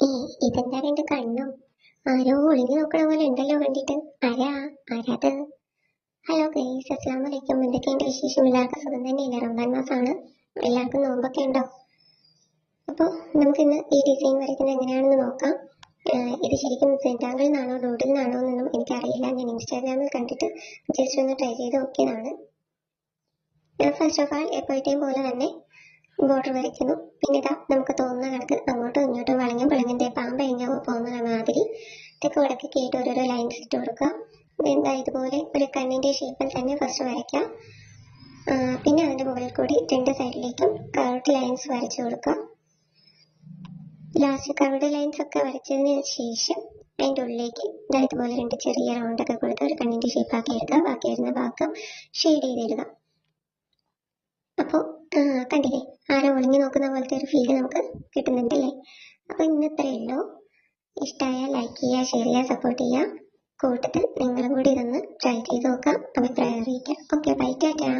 ഏ ഇതെന്താ രണ്ട് കണ്ണും ആരോ ഒളിഞ്ഞു നോക്കണ പോലെ ഉണ്ടല്ലോ കണ്ടിട്ട്. ആരാത്? ഹലോ ഗൈസ്, അസ്സലാമു അലൈക്കും. എന്തൊക്കെയുണ്ട് വിശേഷം? എല്ലാവർക്കും സുഖം തന്നെയല്ലേ? റമദാൻ മാസമാണ്, എല്ലാവർക്കും നോമ്പൊക്കെ ഉണ്ടോ? അപ്പോൾ നമുക്കിന്ന് ഈ ഡിസൈൻ വരയ്ക്കുന്നത് എങ്ങനെയാണെന്ന് നോക്കാം. ഇത് ശരിക്കും സെൻറ്റാങ്കിൾ നിന്നാണോ ഡോഡിൽ നിന്നാണോ എന്നൊന്നും എനിക്കറിയില്ല. ഞാൻ ഇൻസ്റ്റാഗ്രാമിൽ കണ്ടിട്ട് ജസ്റ്റ് ഒന്ന് ട്രൈ ചെയ്ത് നോക്കിയതാണ്. ഫസ്റ്റ് ഓഫ് ആൾ എപ്പോഴത്തെയും പോലെ തന്നെ ബോർഡർ വരയ്ക്കുന്നു. പിന്നെ ഇതാ നമുക്ക് തോന്നുന്ന കണക്ക് അങ്ങോട്ടും ഇങ്ങോട്ടും വളഞ്ഞും പിളഞ്ഞിന്റെ പാമ്പഴിഞ്ഞ പോകുന്ന മാതിരി തെക്ക് വടക്കൊക്കെ ആയിട്ട് ഓരോരോ ലൈൻസ് ഇട്ട് കൊടുക്കുക. എന്താ ഇതുപോലെ ഒരു കണ്ണിന്റെ ഷേപ്പിൽ തന്നെ ഫസ്റ്റ് വരയ്ക്കാം. പിന്നെ അതിന്റെ മുകളിൽ കൂടി രണ്ട് സൈഡിലേക്കും കർവ്ഡ് ലൈൻസ് വരച്ചു കൊടുക്കാം. ലാസ്റ്റ് കർവ്ഡ് ലൈൻസ് ഒക്കെ വരച്ചതിന് ശേഷം അതിൻ്റെ ഉള്ളിലേക്ക് ഇതുപോലെ രണ്ട് ചെറിയ റൗണ്ടൊക്കെ കൊടുത്ത് ഒരു കണ്ണിന്റെ ഷേപ്പാക്കി എടുക്കുക. ബാക്കി വരുന്ന ഭാഗം ഷെയ്ഡ് ചെയ്തിടുക. അപ്പോൾ കണ്ടില്ലേ, ആരോ ഒളിഞ്ഞു നോക്കുന്ന പോലത്തെ ഒരു ഫീല് നമുക്ക് കിട്ടുന്നുണ്ടല്ലേ. അപ്പോൾ ഇന്ന് ഇത്രയേ ഉള്ളൂ. ഇഷ്ടമായാൽ ലൈക്ക് ചെയ്യുക, ഷെയർ ചെയ്യുക, സപ്പോർട്ട് ചെയ്യുക. കൂട്ടത്തിൽ നിങ്ങളും കൂടി ഇതൊന്ന് ട്രൈ ചെയ്ത് നോക്കാം, അഭിപ്രായം അറിയിക്കാം. Okay, bye, Tata.